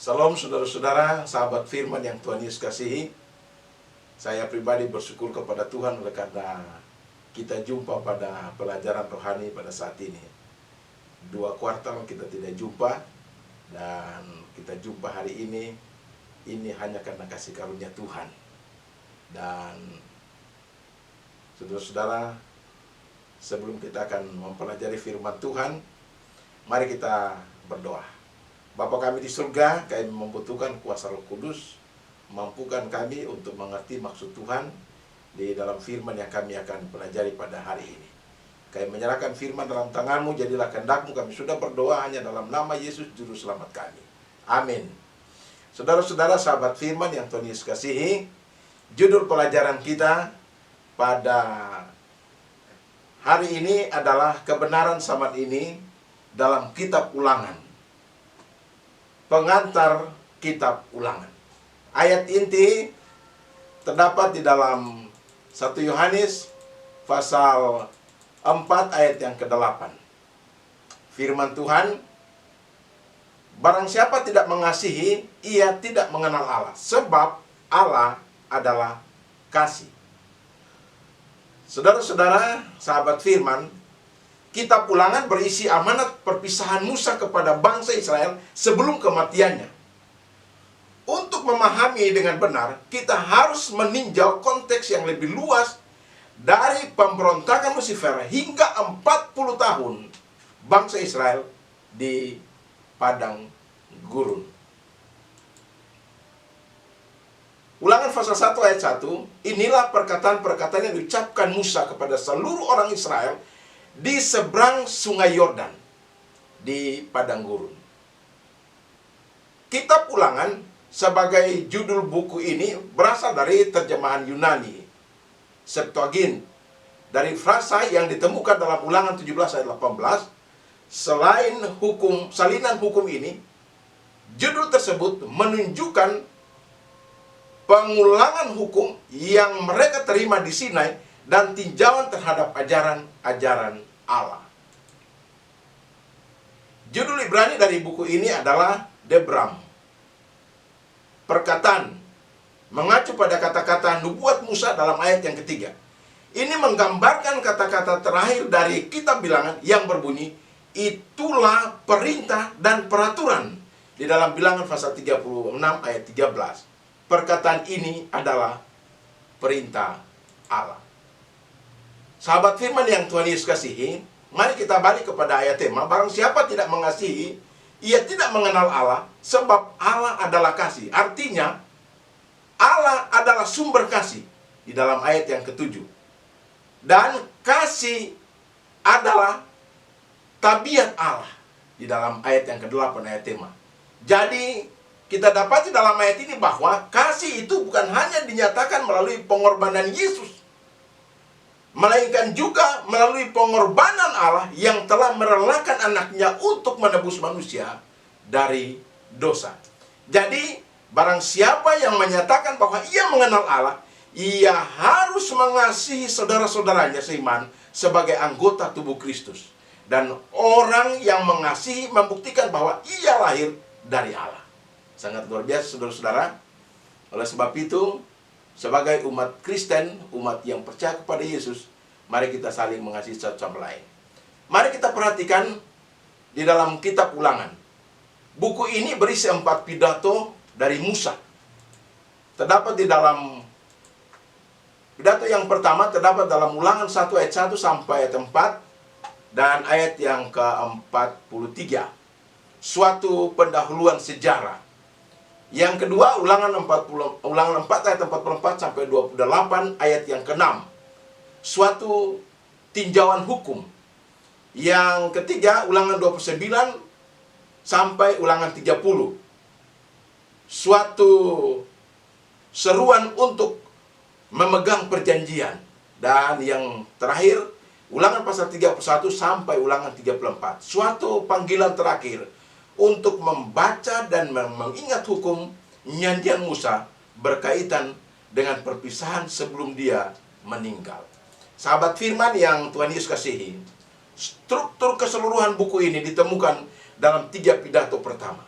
Salam saudara-saudara, sahabat firman yang Tuhan Yesus kasihi. Saya pribadi bersyukur kepada Tuhan oleh karena kita jumpa pada pelajaran rohani pada saat ini. 2 kuartal kita tidak jumpa, dan kita jumpa hari ini hanya karena kasih karunia Tuhan. Dan saudara-saudara, sebelum kita akan mempelajari firman Tuhan, mari kita berdoa. Bapa kami di surga, kami membutuhkan kuasa Roh Kudus, mampukan kami untuk mengerti maksud Tuhan di dalam firman yang kami akan pelajari pada hari ini. Kami menyerahkan firman dalam tangan-Mu, jadilah kehendak-Mu. Kami sudah berdoa hanya dalam nama Yesus Juru Selamat kami. Amin. Saudara-saudara, sahabat firman yang Tuhan Yesus kasihi, judul pelajaran kita pada hari ini adalah kebenaran zaman ini dalam kitab Ulangan. Pengantar kitab Ulangan. Ayat inti terdapat di dalam 1 Yohanes pasal 4 ayat yang ke-8. Firman Tuhan, barang siapa tidak mengasihi, ia tidak mengenal Allah, sebab Allah adalah kasih. Saudara-saudara, sahabat firman, kitab Ulangan berisi amanat perpisahan Musa kepada bangsa Israel sebelum kematiannya. Untuk memahami dengan benar, kita harus meninjau konteks yang lebih luas dari pemberontakan Lusifer hingga 40 tahun bangsa Israel di padang gurun. Ulangan pasal 1 ayat 1, inilah perkataan-perkataan yang diucapkan Musa kepada seluruh orang Israel di seberang sungai Yordan, di padang gurun. Kitab Ulangan sebagai judul buku ini berasal dari terjemahan Yunani, Septuagint, dari frasa yang ditemukan dalam Ulangan 17 ayat 18. Salinan hukum ini, judul tersebut menunjukkan pengulangan hukum yang mereka terima di Sinai dan tinjauan terhadap ajaran-ajaran Allah. Judul Ibrani dari buku ini adalah Debram. Perkataan mengacu pada kata-kata nubuat Musa dalam ayat yang ketiga. Ini menggambarkan kata-kata terakhir dari kitab Bilangan yang berbunyi, itulah perintah dan peraturan, di dalam Bilangan pasal 36 ayat 13. Perkataan ini adalah perintah Allah. Sahabat firman yang Tuhan Yesus kasihi, mari kita balik kepada ayat tema. Barang siapa tidak mengasihi, ia tidak mengenal Allah, sebab Allah adalah kasih. Artinya, Allah adalah sumber kasih, di dalam ayat yang ke-7. Dan kasih adalah tabiat Allah, di dalam ayat yang ke-8, ayat tema. Jadi, kita dapat di dalam ayat ini bahwa kasih itu bukan hanya dinyatakan melalui pengorbanan Yesus, melainkan juga melalui pengorbanan Allah yang telah merelakan anaknya untuk menebus manusia dari dosa. Jadi, barang siapa yang menyatakan bahwa ia mengenal Allah, ia harus mengasihi saudara-saudaranya seiman sebagai anggota tubuh Kristus. Dan orang yang mengasihi membuktikan bahwa ia lahir dari Allah. Sangat luar biasa, saudara-saudara. Oleh sebab itu, sebagai umat Kristen, umat yang percaya kepada Yesus, mari kita saling mengasihi satu sama lain. Mari kita perhatikan di dalam kitab Ulangan. Buku ini berisi 4 pidato dari Musa. Terdapat di dalam pidato yang pertama terdapat dalam Ulangan 1 ayat 1 sampai ayat 4 dan ayat yang ke-43. Suatu pendahuluan sejarah. Yang kedua, Ulangan 4 ayat 44 sampai 28 ayat yang ke-6. Suatu tinjauan hukum. Yang ketiga, Ulangan 29 sampai Ulangan 30. Suatu seruan untuk memegang perjanjian. Dan yang terakhir, Ulangan pasal 31 sampai Ulangan 34. Suatu panggilan terakhir untuk membaca dan mengingat hukum nyanyian Musa berkaitan dengan perpisahan sebelum dia meninggal. Sahabat firman yang Tuhan Yesus kasihi, struktur keseluruhan buku ini ditemukan dalam 3 pidato pertama.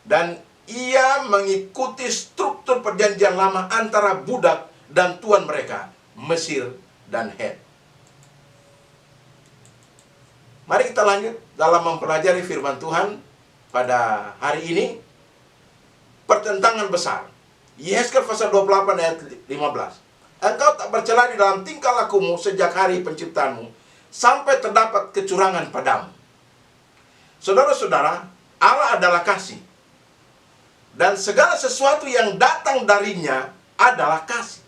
Dan ia mengikuti struktur perjanjian lama antara budak dan tuan mereka, Mesir dan Het. Mari kita lanjut dalam mempelajari firman Tuhan pada hari ini. Pertentangan besar. Yeskel pasal 28 ayat 15. Engkau tak bercela di dalam tingkah lakumu sejak hari penciptaanmu, sampai terdapat kecurangan padamu. Saudara-saudara, Allah adalah kasih. Dan segala sesuatu yang datang darinya adalah kasih.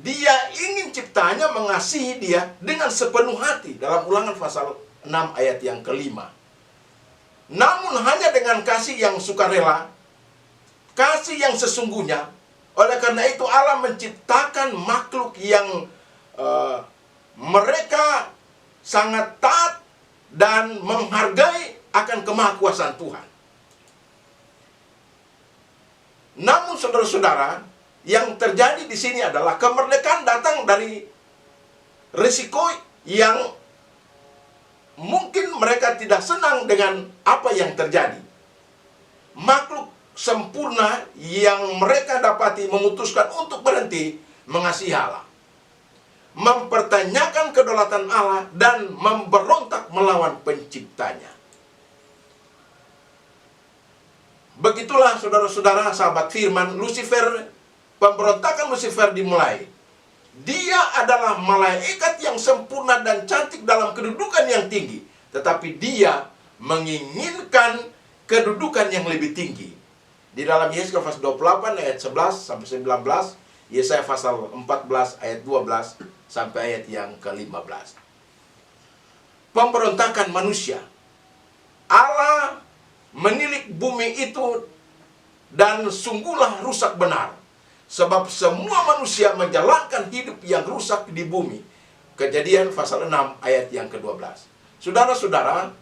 Dia ingin ciptanya mengasihi dia dengan sepenuh hati. Dalam Ulangan pasal 6 ayat yang kelima. Namun hanya dengan kasih yang sukarela, kasih yang sesungguhnya. Oleh karena itu Allah menciptakan makhluk yang mereka sangat taat dan menghargai akan kemahakuasaan Tuhan. Namun saudara-saudara, yang terjadi di sini adalah kemerdekaan datang dari risiko yang mungkin mereka tidak senang dengan apa yang terjadi. Makhluk sempurna yang mereka dapati memutuskan untuk berhenti mengasihi Allah, mempertanyakan kedaulatan Allah, dan memberontak melawan penciptanya. Begitulah saudara-saudara sahabat firman, Lucifer, pemberontakan Lucifer dimulai. Dia adalah malaikat yang sempurna dan cantik dalam kedudukan yang tinggi, tetapi dia menginginkan kedudukan yang lebih tinggi. Di dalam Yesaya pasal 28 ayat 11 sampai 19, Yesaya pasal 14 ayat 12 sampai ayat yang ke-15. Pemberontakan manusia. Allah menilik bumi itu dan sungguhlah rusak benar. Sebab semua manusia menjalankan hidup yang rusak di bumi. Kejadian pasal 6 ayat yang ke-12. Saudara-saudara,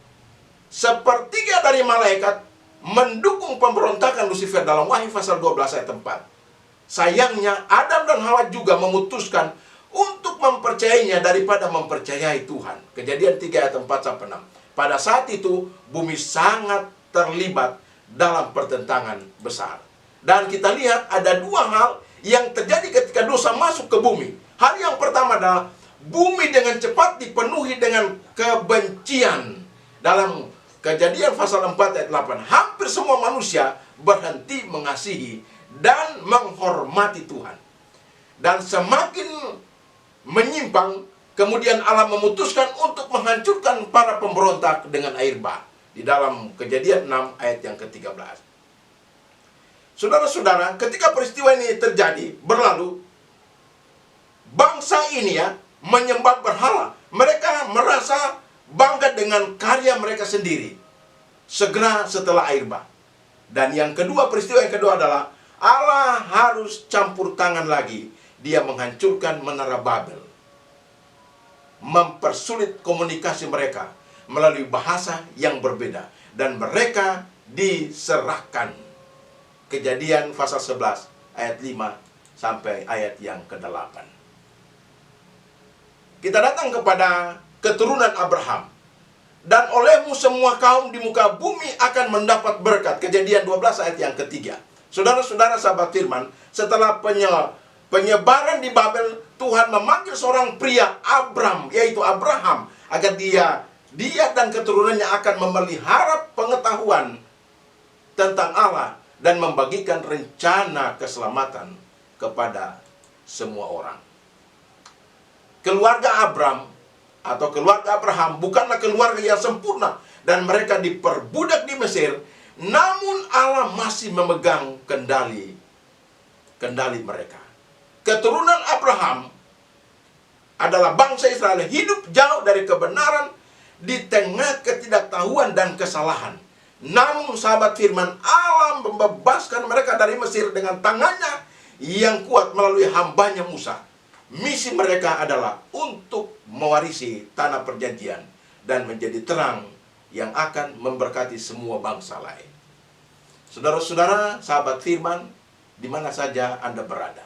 sepertiga dari malaikat mendukung pemberontakan Lucifer dalam Wahyu pasal 12 ayat 4. Sayangnya Adam dan Hawa juga memutuskan untuk mempercayainya daripada mempercayai Tuhan. Kejadian 3 ayat 4 sampai 6. Pada saat itu bumi sangat terlibat dalam pertentangan besar. Dan kita lihat ada dua hal yang terjadi ketika dosa masuk ke bumi. Hal yang pertama adalah bumi dengan cepat dipenuhi dengan kebencian. Dalam Kejadian pasal 4 ayat 8, hampir semua manusia berhenti mengasihi dan menghormati Tuhan. Dan semakin menyimpang, kemudian Allah memutuskan untuk menghancurkan para pemberontak dengan air bah. Di dalam Kejadian 6 ayat yang ke-13. Saudara-saudara, ketika peristiwa ini terjadi, berlalu, bangsa ini menyembah berhala. Mereka merasa bangga dengan karya mereka sendiri. Segera setelah air bah. Dan yang kedua, peristiwa yang kedua adalah Allah harus campur tangan lagi. Dia menghancurkan menara Babel, mempersulit komunikasi mereka melalui bahasa yang berbeda, dan mereka diserahkan. Kejadian pasal 11 ayat 5 sampai ayat yang ke-8. Kita datang kepada keturunan Abraham. Dan olehmu semua kaum di muka bumi akan mendapat berkat. Kejadian 12 ayat yang ke-3. Saudara-saudara sahabat firman, setelah penyebaran di Babel, Tuhan memanggil seorang pria Abram, yaitu Abraham, agar dia dan keturunannya akan memelihara pengetahuan tentang Allah dan membagikan rencana keselamatan kepada semua orang. Keluarga Abram atau keluarga Abraham bukanlah keluarga yang sempurna, dan mereka diperbudak di Mesir, namun Allah masih memegang kendali mereka. Keturunan Abraham adalah bangsa Israel hidup jauh dari kebenaran di tengah ketidaktahuan dan kesalahan. Namun sahabat firman, Allah membebaskan mereka dari Mesir dengan tangannya yang kuat melalui hambanya Musa. Misi mereka adalah untuk mewarisi tanah perjanjian dan menjadi terang yang akan memberkati semua bangsa lain. Saudara-saudara, sahabat firman, di mana saja Anda berada.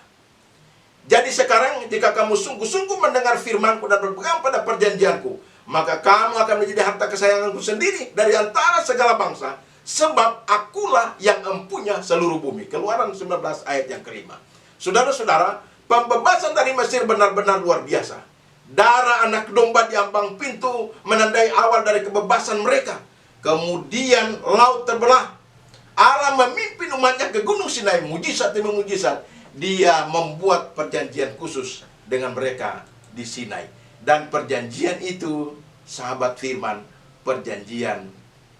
Jadi sekarang jika kamu sungguh-sungguh mendengar firman-Ku dan berpegang pada perjanjian-Ku, maka kamu akan menjadi harta kesayangan-Ku sendiri dari antara segala bangsa, sebab akulah yang empunya seluruh bumi. Keluaran 19 ayat yang kelima. Saudara-saudara, pembebasan dari Mesir benar-benar luar biasa. Darah anak domba di ambang pintu menandai awal dari kebebasan mereka. Kemudian laut terbelah. Allah memimpin umatnya ke Gunung Sinai, mujizat demi mujizat. Dia membuat perjanjian khusus dengan mereka di Sinai. Dan perjanjian itu, sahabat firman, perjanjian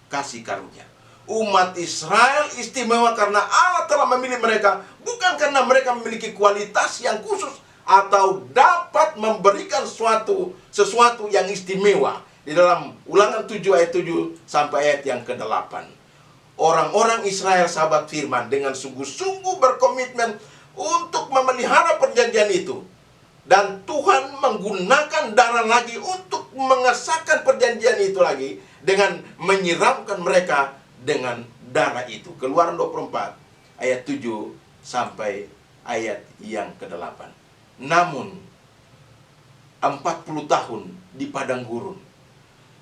kasih karunia. Umat Israel istimewa karena Allah telah memilih mereka, bukan karena mereka memiliki kualitas yang khusus atau dapat memberikan sesuatu yang istimewa. Di dalam Ulangan 7 ayat 7 sampai ayat yang ke-8. Orang-orang Israel, sahabat firman, dengan sungguh-sungguh berkomitmen untuk memelihara perjanjian itu. Dan Tuhan menggunakan darah lagi untuk mengesahkan perjanjian itu lagi dengan menyiramkan mereka dengan darah itu. Keluaran 24 ayat 7 sampai ayat yang ke-8. Namun 40 tahun di padang gurun,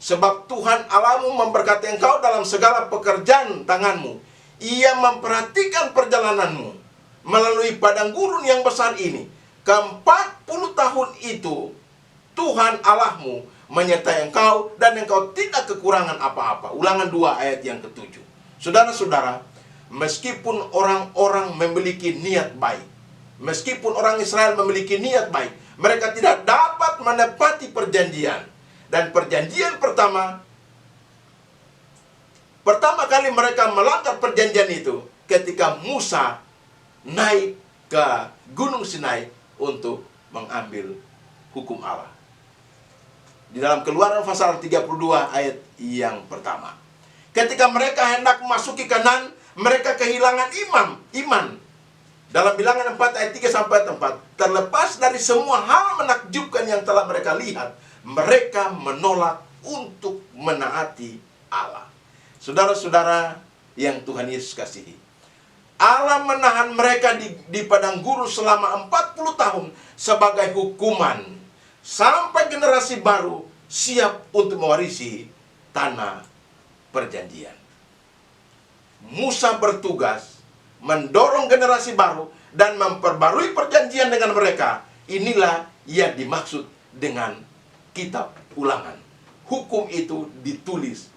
sebab Tuhan Allahmu memberkati engkau dalam segala pekerjaan tanganmu. Ia memperhatikan perjalananmu melalui padang gurun yang besar ini. Ke-40 tahun itu Tuhan Allahmu menyertai engkau dan engkau tidak kekurangan apa-apa. Ulangan 2 ayat yang ke-7. Saudara-saudara, meskipun orang-orang memiliki niat baik, meskipun orang Israel memiliki niat baik, mereka tidak dapat menepati perjanjian. Dan perjanjian pertama kali mereka melanggar perjanjian itu ketika Musa naik ke Gunung Sinai untuk mengambil hukum Allah. Di dalam Keluaran pasal 32 ayat yang pertama. Ketika mereka hendak memasuki Kanaan, mereka kehilangan iman. Dalam Bilangan 4 ayat 3 sampai 4, terlepas dari semua hal menakjubkan yang telah mereka lihat, mereka menolak untuk menaati Allah. Saudara-saudara yang Tuhan Yesus kasihi, Allah menahan mereka di padang gurun selama 40 tahun sebagai hukuman sampai generasi baru siap untuk mewarisi tanah perjanjian. Musa bertugas mendorong generasi baru dan memperbarui perjanjian dengan mereka. Inilah yang dimaksud dengan kitab Ulangan. Hukum itu ditulis,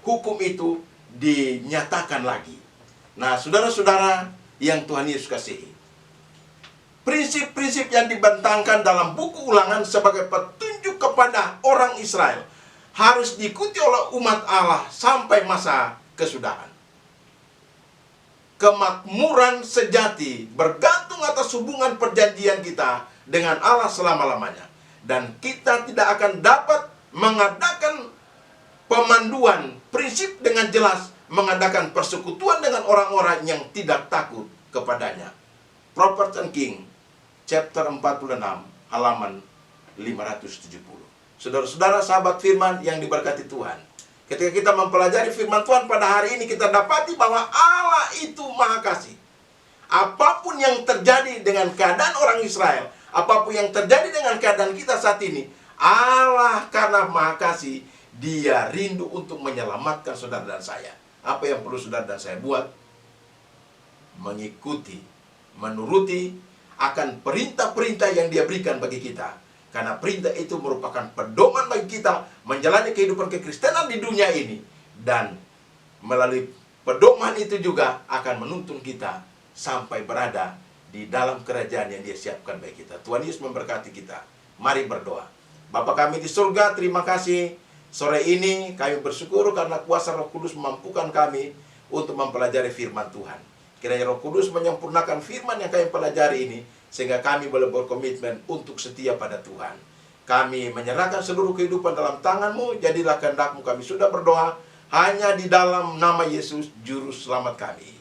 hukum itu dinyatakan lagi. Nah, saudara-saudara yang Tuhan Yesus kasihi, prinsip-prinsip yang dibentangkan dalam buku Ulangan sebagai petunjuk kepada orang Israel harus diikuti oleh umat Allah sampai masa kesudahan. Kemakmuran sejati bergantung atas hubungan perjanjian kita dengan Allah selama-lamanya. Dan kita tidak akan dapat mengadakan pemanduan prinsip dengan jelas, mengadakan persekutuan dengan orang-orang yang tidak takut kepadanya. Proverbs and King, chapter 46, halaman 570. Saudara-saudara sahabat firman yang diberkati Tuhan, ketika kita mempelajari firman Tuhan pada hari ini, kita dapati bahwa Allah itu Maha Kasih. Apapun yang terjadi dengan keadaan orang Israel, apapun yang terjadi dengan keadaan kita saat ini, Allah karena Maha Kasih, Dia rindu untuk menyelamatkan saudara dan saya. Apa yang perlu saudara dan saya buat? Mengikuti, menuruti akan perintah-perintah yang Dia berikan bagi kita. Karena perintah itu merupakan pedoman bagi kita menjalani kehidupan kekristenan di dunia ini. Dan melalui pedoman itu juga akan menuntun kita sampai berada di dalam kerajaan yang Dia siapkan bagi kita. Tuhan Yesus memberkati kita. Mari berdoa. Bapa kami di surga, terima kasih. Sore ini kami bersyukur karena kuasa Roh Kudus memampukan kami untuk mempelajari firman Tuhan. Kiranya Roh Kudus menyempurnakan firman yang kami pelajari ini, sehingga kami boleh berkomitmen untuk setia pada Tuhan. Kami menyerahkan seluruh kehidupan dalam tangan-Mu, jadilah kehendak-Mu. Kami sudah berdoa hanya di dalam nama Yesus, Juru Selamat kami.